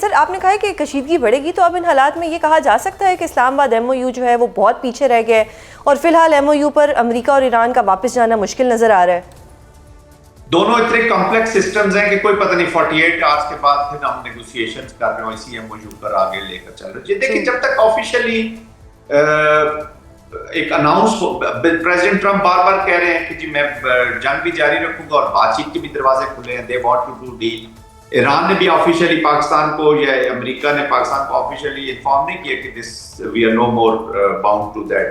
Sir, आपने कहा है कि कशीदगी बढ़ेगी, तो अब इन हालात में ये कहा जा सकता है कि इस्लामाबाद एमओयू जो है वो बहुत पीछे रह गया है और फिलहाल एमओयू पर अमेरिका और ईरान का वापस जाना मुश्किल नजर आ रहा है। दोनों इतने कॉम्प्लेक्स सिस्टम्स हैं कि कोई पता नहीं 48 आवर्स के बाद फिर हम नेगोशिएशंस कर रहे हो इसी एमओयू पर आगे लेकर चल रहे हैं। देखिए, जब तक ऑफिशियली एक अनाउंस, प्रेसिडेंट ट्रंप बार बार कह रहे हैं कि जी मैं जंग भी जारी रखूंगा और बातचीत के भी दरवाजे खुले हैं, they want to do deal. Iran ने भी ऑफिशियली पाकिस्तान को या अमेरिका ने पाकिस्तान को ऑफिशियली इन्फॉर्म नहीं किया कि this we are no more bound to that,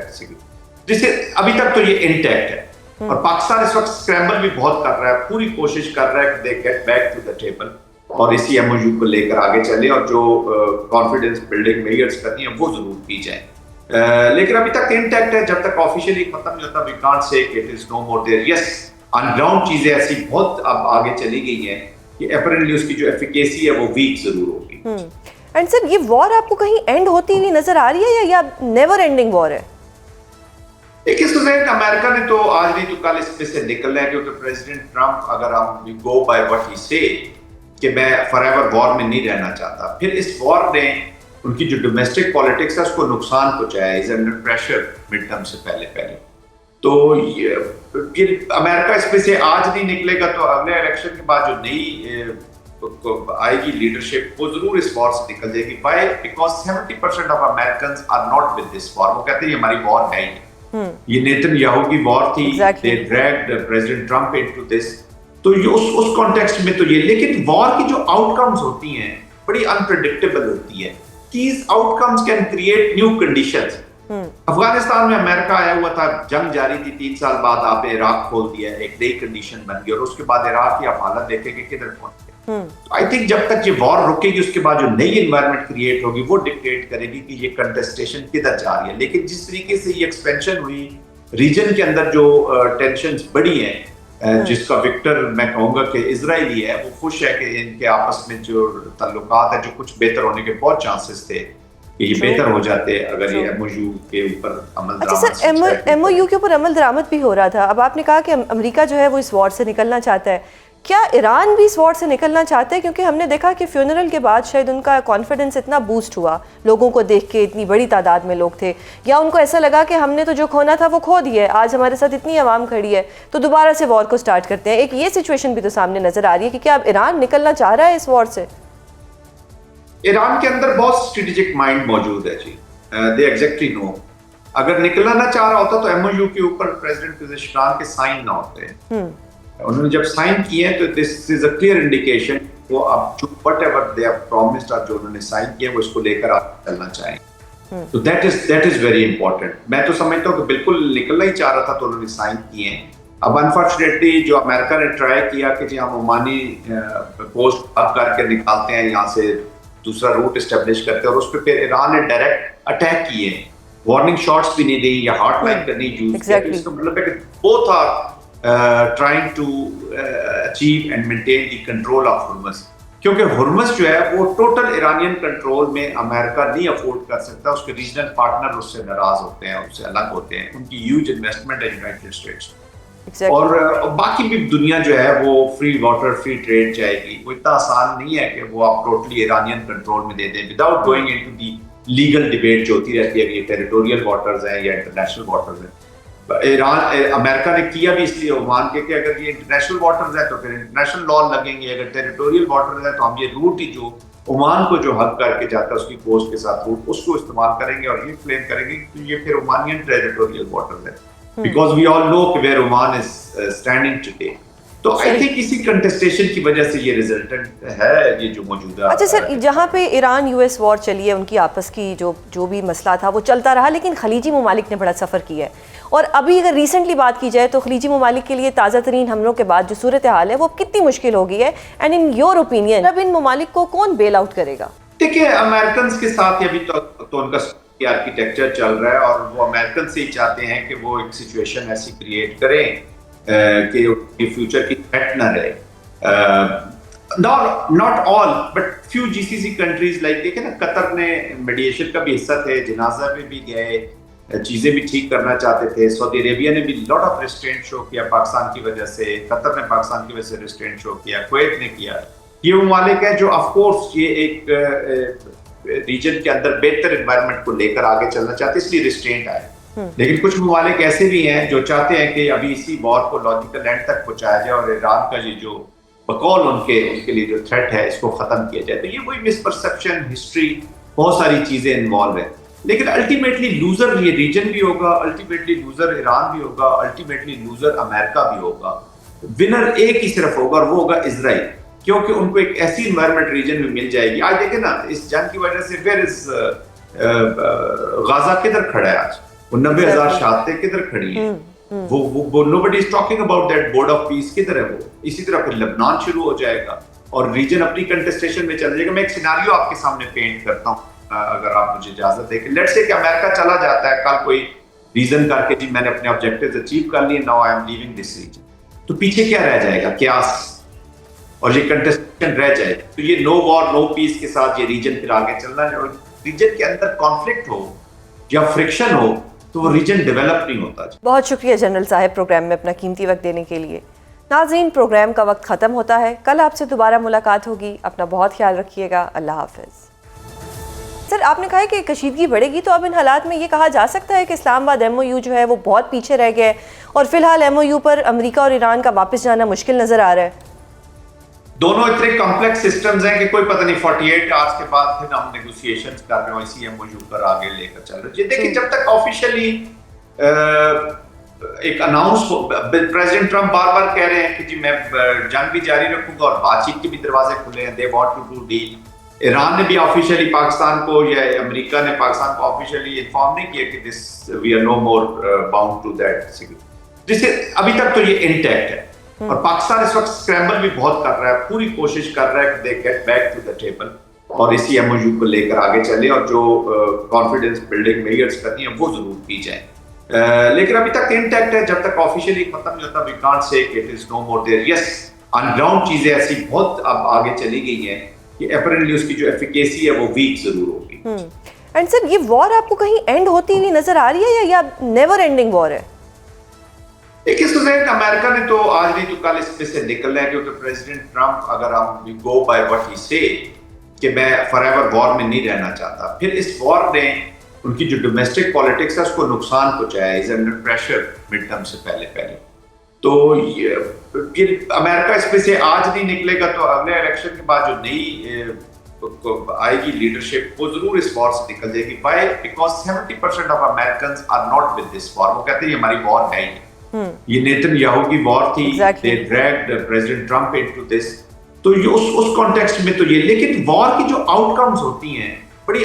जिससे अभी तक तो ये इंटैक्ट है। और पाकिस्तान इस वक्त स्क्रैम्बल भी बहुत कर रहा है, पूरी कोशिश कर रहा है कि they get back to the table और इसी एमओयू को लेकर आगे चले और जो कॉन्फिडेंस बिल्डिंग मेजर्स करनी है वो जरूर की जाए। लेकिन अभी तक इंटैक्ट है, जब तक ऑफिशियली खत्म नहीं होता we can't say it is no more there. Yes, on ground चीजें ऐसी बहुत अब आगे चली गई हैं कि अपरेंटली उसकी जो एफिकेसी है वो वीक जरूर होगी। एंड सर, ये वॉर आपको कहीं एंड होती हुई नजर आ रही है या नेवर एंडिंग वॉर है? देखिए सुजैन, अमेरिका ने तो आज नहीं तो कल इसमें से निकलना है, क्योंकि प्रेसिडेंट ट्रंप, अगर हम गो बाय व्हाट ही से कि मैं फॉरएवर वॉर में नहीं रहना चाहता, फिर इस वॉर ने उनकी जो डोमेस्टिक पॉलिटिक्स है उसको नुकसान पहुंचाया। Is under pressure mid term से पहले तो ये अमेरिका इसमें से आज नहीं निकलेगा तो अगले इलेक्शन के बाद जो नई आएगी लीडरशिप वो जरूर इस वॉर से निकल जाएगी। Why? Because 70% of Americans are not with this war. वो कहते हैं ये हमारी वॉर है ही, ये नेतन्याहू की वॉर थी, they dragged president Trump into this. तो ये उस कॉन्टेक्स्ट में तो ये, लेकिन वॉर की जो आउटकम्स होती हैं बड़ी अनप्रेडिक्टेबल होती है। These outcomes can create new conditions. Afghanistan में अमेरिका आया हुआ था, जंग जारी थी, 3 साल बाद आपने इराक खोल दिया, एक नई कंडीशन बन गई और उसके बाद इराक की आप हालत देखेंगे किधर पहुंच गए। आई थिंक जब तक ये वॉर रुकेगी उसके बाद जो नई एनवायरनमेंट क्रिएट होगी वो डिक्टेट करेगी कि ये कंटेस्टेशन किधर जा रही है। लेकिन जिस तरीके से ये एक्सपेंशन हुई रीजन के अंदर, जो टेंशंस बढ़ी हैं, जिसका विक्टर मैं कहूंगा कि इजराइली है, वो खुश है कि इनके आपस में जो ताल्लुकात है जो कुछ बेहतर होने के बहुत चांसेस थे कि ये बेहतर हो जाते अगर ये एमओयू के ऊपर अमल दरामद। अच्छा सर, एमओयू के ऊपर अमल दरामद भी हो रहा था। अब आपने कहा कि अमेरिका जो है वो इस वॉर से निकलना चाहता है, क्या ईरान भी इस वॉर से निकलना चाहते हैं? क्योंकि हमने देखा कि फ्यूनरल के बाद शायद उनका कॉन्फिडेंस इतना बूस्ट हुआ, लोगों को देख के इतनी बड़ी तादाद में लोग थे, या उनको ऐसा लगा कि हमने तो जो खोना था वो खो दिया है, आज हमारे साथ इतनी आवाम खड़ी है तो दोबारा से वॉर को स्टार्ट करते हैं। एक ये सिचुएशन भी तो सामने नजर आ रही है कि क्या अब ईरान निकलना चाह रहा है इस वॉर से? ईरान के अंदर बहुत स्ट्रेटेजिक माइंड मौजूद है जी, दे एग्जैक्टली नो। अगर निकलना ना चाह रहा होता तो एमओयू के ऊपर प्रेसिडेंट पेजेश्कियान के साइन ना होते। उन्होंने जब साइन किए तो this is a clear indication वो अब जो व्हाटएवर दे हैव प्रॉमिस्ड और जो उन्होंने साइन किया वो इसको लेकर आप चलना चाहेंगे। तो दैट इज वेरी इंपॉर्टेंट। मैं तो समझता हूँ कि बिल्कुल निकलना ही चाह रहा था तो उन्होंने साइन किए हैं। अब अनफॉर्चुनेटली जो अमेरिका ने ट्राई किया कि जी हम ओमानी पोस्ट अप करके निकालते हैं, यहाँ से दूसरा रूट एस्टेब्लिश करते हैं, और उस पर फिर ईरान ने डायरेक्ट अटैक किए, वार्निंग शॉट्स भी नहीं दी या हॉटलाइन का नहीं यूज किया। इसका मतलब है कि both are trying to achieve and maintain the control of Hormuz, क्योंकि हुर्मुज़ जो है वो टोटल ईरानियन कंट्रोल में अमेरिका नहीं अफोर्ड कर सकता। उसके रीजनल पार्टनर उससे नाराज होते हैं, उससे अलग होते हैं, उनकी ह्यूज इन्वेस्टमेंट है यूनाइटेड स्टेट्स। और बाकी भी दुनिया जो है वो फ्री वाटर फ्री ट्रेड चाहेगी। वो इतना आसान नहीं है कि वो आप टोटली ईरानियन कंट्रोल में दे दें without going into the legal debate जो होती रहती है कि ये टेरिटोरियल वाटर्स हैं या इंटरनेशनल वाटर्स हैं। अमेरिका ने किया भी इसलिए ओमान के कि अगर ये इंटरनेशनल वाटर्स है तो फिर इंटरनेशनल लॉ लगेंगे, अगर टेरिटोरियल वाटर्स है तो हम ये रूट ही जो ओमान को जो हक करके जाता है उसकी कोस्ट के साथ रूट उसको इस्तेमाल करेंगे और ये क्लेम करेंगे कि ये फिर ओमानियन टेरिटोरियल वाटर्स है, because we all know where Oman is standing today. तो आई थिंक इसी कंटेस्टेशन की वजह से ये रिजल्टेंट है ये जो मौजूदा। अच्छा सर, जहाँ पे ईरान यूएस वॉर चली है, उनकी आपस की जो भी मसला था वो चलता रहा, लेकिन खलीजी ममालिक ने बड़ा सफ़र किया है। और अभी अगर रिसेंटली बात की जाए तो खलीजी ममालिक के लिए ताज़ा तरीन हमलों के बाद जो सूरत हाल है वो कितनी मुश्किल हो गई है, एंड इन योर ओपिनियन अब इन ममालिक को कौन बेल आउट करेगा? देखिए, अमेरिकन के साथ अभी तो उनका आर्किटेक्चर चल रहा है और वो अमेरिकन से ही चाहते हैं कि वो एक सिचुएशन ऐसी क्रिएट करें कि फ्यूचर की थ्रेट ना रहे। Not all but few GCC countries like, देखे ना, कतर ने मीडिएशन का भी हिस्सा थे, जनाजा में भी गए, चीजें भी ठीक करना चाहते थे। सऊदी अरेबिया ने भी लॉट ऑफ रिस्ट्रेंट शो किया पाकिस्तान की वजह से, कतर ने पाकिस्तान की वजह से रिस्ट्रेंट शो किया, कुवैत ने किया। ये ममालिक है जो ऑफ कोर्स ये एक रीजन के अंदर बेहतर एनवायरनमेंट को लेकर आगे चलना चाहते हैं, इसलिए रिस्ट्रेंट आए। लेकिन कुछ ममालिक ऐसे भी हैं जो चाहते हैं कि अभी इसी वॉर को लॉजिकल एंड तक पहुंचाया जाए और ईरान का ये जो बकौल उनके लिए जो थ्रेट है इसको खत्म किया जाए। तो ये वही मिसपरसेप्शन, हिस्ट्री, बहुत सारी चीजें इन्वॉल्व है। लेकिन अल्टीमेटली लूजर ये रीजन भी होगा, अल्टीमेटली लूजर ईरान भी होगा, अल्टीमेटली लूजर अमेरिका भी होगा। विनर एक ही सिर्फ होगा और वो होगा इजराइल, क्योंकि उनको एक ऐसी इन्वायरमेंट रीजन में मिल जाएगी। आज देखें ना, इस जंग की वजह से फिर इस गाजा किधर खड़ा है आज, वो 90,000 शहादतें किधर खड़ी हैं, वो nobody is talking about that board of peace किधर है वो। इसी तरह फिर लेबनान शुरू हो जाएगा और रीजन अपनी कंटेस्टेशन में चला जाएगा। मैं एक सिनारियो आपके सामने पेंट करता हूँ, अगर आप मुझे इजाजत दें। लेट्स से कि अमेरिका चला जाता है कल कोई रीजन करके, जी मैंने अपने ऑब्जेक्टिव्स अचीव कर लिए, now I am leaving this region, तो पीछे क्या रह जाएगा, क्यास और ये कंटेस्टेशन रह जाए। तो ये नो वॉर नो पीस के साथ ये रीजन फिर आगे चलना है। और रीजन के अंदर कॉन्फ्लिक्ट हो या फ्रिक्शन हो तो वो रीजन डेवलप नहीं होता। बहुत शुक्रिया जनरल साहब प्रोग्राम में अपना कीमती वक्त देने के लिए। नाज़रीन, प्रोग्राम का वक्त ख़त्म होता है, कल आपसे दोबारा मुलाकात होगी। अपना बहुत ख्याल रखिएगा, अल्लाह हाफ़िज़। सर, आपने कहा है कि कशीदगी बढ़ेगी, तो अब इन हालात में ये कहा जा सकता है कि इस्लामाबाद MOU जो है वो बहुत पीछे रह गया है और फिलहाल MOU पर अमेरिका और ईरान का वापस जाना मुश्किल नज़र आ रहा है। दोनों इतने कॉम्प्लेक्स सिस्टम्स हैं कि कोई पता नहीं 48 आवर्स के बाद फिर हम नेगोशिएशंस कर रहे हो इसी MOU पर आगे लेकर चल रहे हैं। देखिए, जब तक ऑफिशियली एक अनाउंस, प्रेसिडेंट ट्रंप बार बार कह रहे हैं कि जी मैं जंग भी जारी रखूंगा और बातचीत के भी दरवाजे खुले हैं, they want to do deal. Iran ने भी ऑफिशियली पाकिस्तान को या अमेरिका ने पाकिस्तान को ऑफिशियली इन्फॉर्म नहीं किया कि this we are no more bound to that, जिससे अभी तक तो ये इंटैक्ट है। और पाकिस्तान इस वक्त स्क्रैम्बल भी बहुत कर रहा है, पूरी कोशिश कर रहा है कि they get back to the table और इसी MOU को लेकर आगे चले और जो कॉन्फिडेंस बिल्डिंग मेजर्स करनी है वो जरूर की जाए। लेकिन अभी तक इंटैक्ट है, जब तक ऑफिशियली खत्म नहीं होता we can't say it is no more there. Yes, on ground चीजें ऐसी बहुत अब आगे चली गई हैं कि अपेरेंटली उसकी जो एफिकेसी है वो वीक जरूर होगी। एंड सर, ये वॉर आपको कहीं एंड होती हुई नजर आ रही है या नेवर एंडिंग वॉर है? देखिए सुजैन, अमेरिका ने तो आज नहीं तो कल इसमें से निकलना है, क्योंकि प्रेसिडेंट ट्रंप, अगर हम गो बाय व्हाट ही से कि मैं फॉरएवर वॉर में नहीं रहना चाहता, फिर इस वॉर ने उनकी जो डोमेस्टिक पॉलिटिक्स है उसको नुकसान पहुंचाया। Is under pressure mid term से पहले। तो ये अमेरिका इसमें से आज नहीं निकलेगा तो अगले इलेक्शन के बाद जो नई आएगी लीडरशिप वो जरूर इस वॉर से निकल जाएगी। Why? Because 70% of Americans are not with this war. वो कहते हैं ये हमारी वॉर है ही, ये नेतन्याहू की वॉर थी, they dragged president Trump into this. तो ये उस कॉन्टेक्स्ट में तो ये, लेकिन वॉर की जो आउटकम्स होती हैं बड़ी